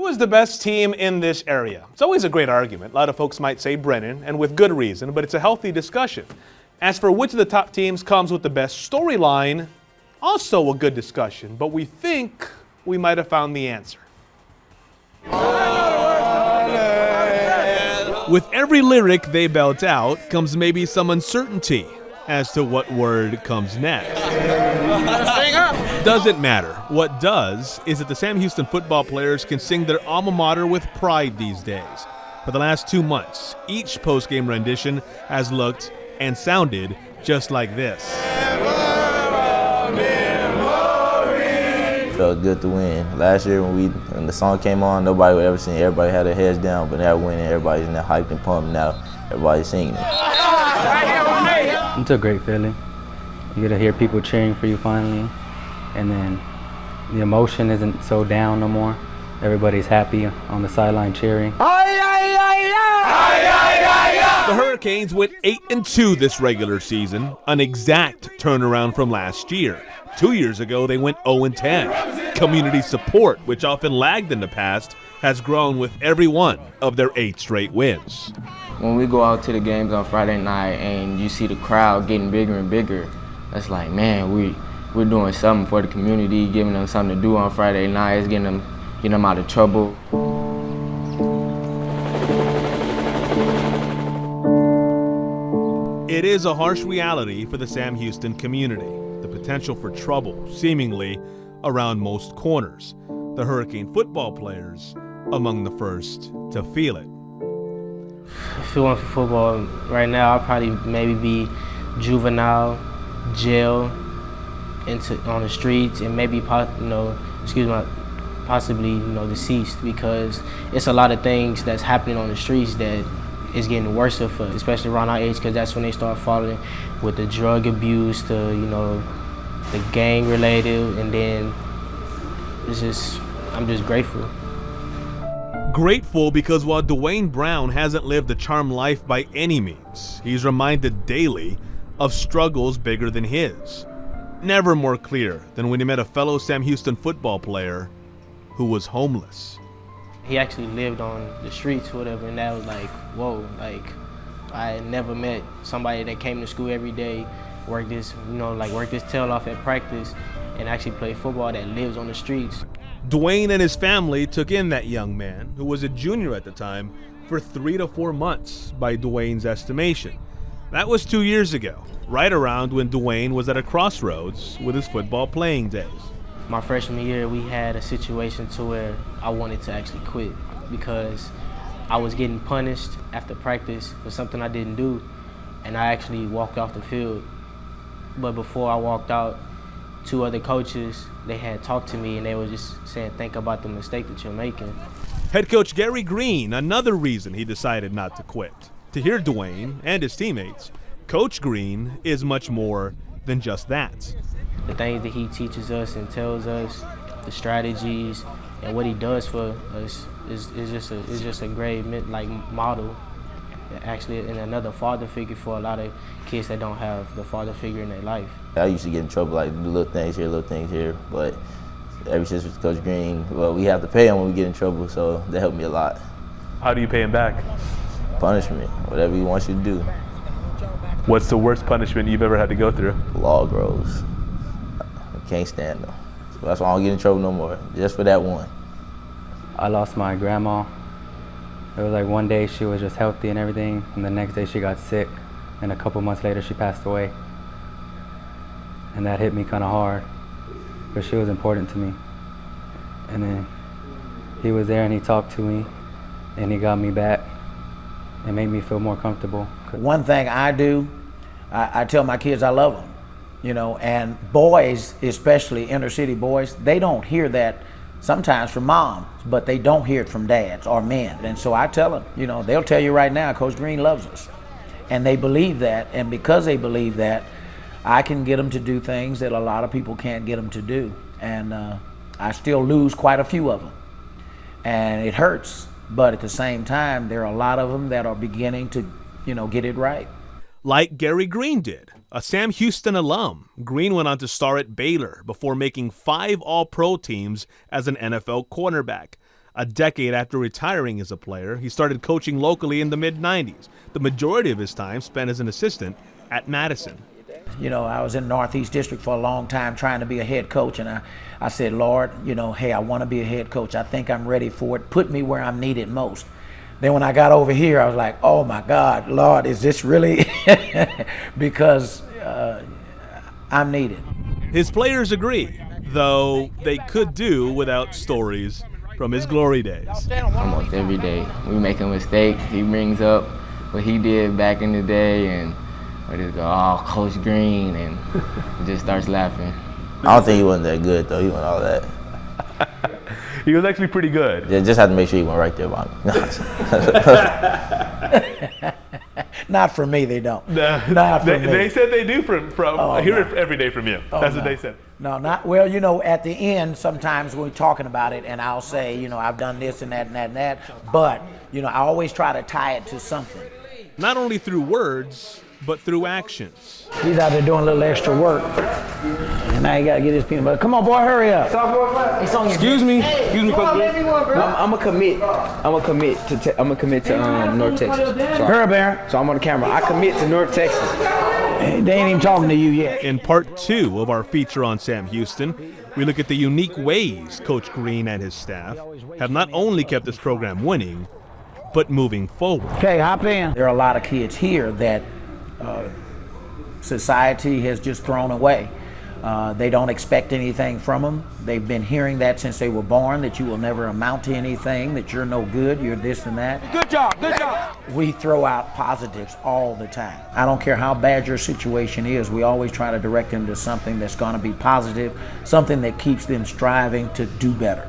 is the best team in this area? It's always a great argument. A lot of folks might say Brennan, and with good reason, but it's a healthy discussion. As for which of the top teams comes with the best storyline, also a good discussion, but we think we might have found the answer. With every lyric they belt out comes maybe some uncertainty as to what word comes next. Doesn't matter. What does is that the SamHouston football players can sing their alma mater with pride these days. For the last 2 months, each post-game rendition has looked and sounded just like this. Felt good to win. Last year when the song came on, nobody would ever sing. Everybody had their heads down, but now winning, everybody's in there hyped and pumped. Now everybody's singing it. It's a great feeling. You get to hear people cheering for you finally, and then the emotion isn't so down no more. Everybody's happy on the sideline cheering. The Hurricanes went 8-2 this regular season, an exact turnaround from last year. 2 years ago, they went 0-10. Community support, which often lagged in the past, has grown with every one of their 8 straight wins. When we go out to the games on Friday night and you see the crowd getting bigger and bigger, that's like, man, we're doing something for the community, giving them something to do on Friday nights, getting them out of trouble. It is a harsh reality for the SamHouston community, the potential for trouble, seemingly, around most corners. The Hurricane football players among the first to feel it. If it weren't for football right now, I'd probably maybe be juvenile, jail, on the streets, and maybe possibly deceased, because it's a lot of things that's happening on the streets that is getting worse for, especially around our age, because that's when they start falling with the drug abuse, the gang related, and then I'm just grateful. Grateful because while Dwayne Brown hasn't lived a charmed life by any means, he's reminded daily of struggles bigger than his. Never more clear than when he met a fellow SamHouston football player who was homeless. He actually lived on the streets or whatever, and that was like, whoa, like I had never met somebody that came to school every day, worked his tail off at practice, and actually play football that lives on the streets. Dwayne and his family took in that young man, who was a junior at the time, for 3 to 4 months by Dwayne's estimation. That was 2 years ago, right around when Dwayne was at a crossroads with his football playing days. My freshman year, we had a situation to where I wanted to actually quit because I was getting punished after practice for something I didn't do, and I actually walked off the field. But before I walked out, 2 other coaches, they had talked to me, and they were just saying, think about the mistake that you're making. Head coach Gary Green, another reason he decided not to quit. To hear Dwayne and his teammates, Coach Green is much more than just that. The things that he teaches us and tells us, the strategies, and what he does for us is just a great model. Actually, and another father figure for a lot of kids that don't have the father figure in their life. I used to get in trouble, like do little things here, but ever since with Coach Green, well, we have to pay him when we get in trouble, so that helped me a lot. How do you pay him back? Punishment, whatever he wants you to do. What's the worst punishment you've ever had to go through? Law grows. I can't stand them. So that's why I don't get in trouble no more, just for that one. I lost my grandma. It was like one day she was just healthy and everything, and the next day she got sick, and a couple months later she passed away. And that hit me kind of hard, because she was important to me. And then he was there and he talked to me, and he got me back and made me feel more comfortable. One thing I do, I tell my kids I love them, and boys, especially inner city boys, they don't hear that sometimes from moms, but they don't hear it from dads or men. And so I tell them, they'll tell you right now, Coach Green loves us. And they believe that, and because they believe that, I can get them to do things that a lot of people can't get them to do. And I still lose quite a few of them. And it hurts, but at the same time, there are a lot of them that are beginning to, get it right. Like Gary Green did, a SamHouston alum. Green went on to star at Baylor before making 5 All-Pro teams as an NFL cornerback. A decade after retiring as a player, he started coaching locally in the mid-90s. The majority of his time spent as an assistant at Madison. You know, I was in Northeast District for a long time trying to be a head coach, and I said, Lord, you know, hey, I want to be a head coach. I think I'm ready for it. Put me where I'm needed most. Then when I got over here, I was like, oh my God, Lord, is this really? Because I'm needed. His players agree, though they could do without stories from his glory days. Almost every day. We make a mistake, he brings up what he did back in the day, and we just go, oh, Coach Green, and he just starts laughing. I don't think he wasn't that good, though. He wasn't all that. He was actually pretty good. Yeah, just had to make sure he went right there by me. Not for me, they don't. No, Not for me. They said they do from I hear it no. every day from you. That's what they said. No, not well. You know, at the end, sometimes we're talking about it, and I'll say, you know, I've done this and that and that and that. But you know, I always try to tie it to something. Not only through words, but through actions. He's out there doing a little extra work, and now he got to get his peanut butter. Come on, boy, hurry up. Excuse me, Coach. I'm gonna commit to North Texas. So, Hurry up, Aaron. so I'm on the camera. I commit to North Texas. They ain't even talking to you yet. In part 2 of our feature on Sam Houston, we look at the unique ways Coach Green and his staff have not only kept this program winning, but moving forward. Okay, hop in. There are a lot of kids here that society has just thrown away. They don't expect anything from them. They've been hearing that since they were born, that you will never amount to anything, that you're no good, you're this and that. Good job, good job. We throw out positives all the time. I don't care how bad your situation is, we always try to direct them to something that's going to be positive, something that keeps them striving to do better.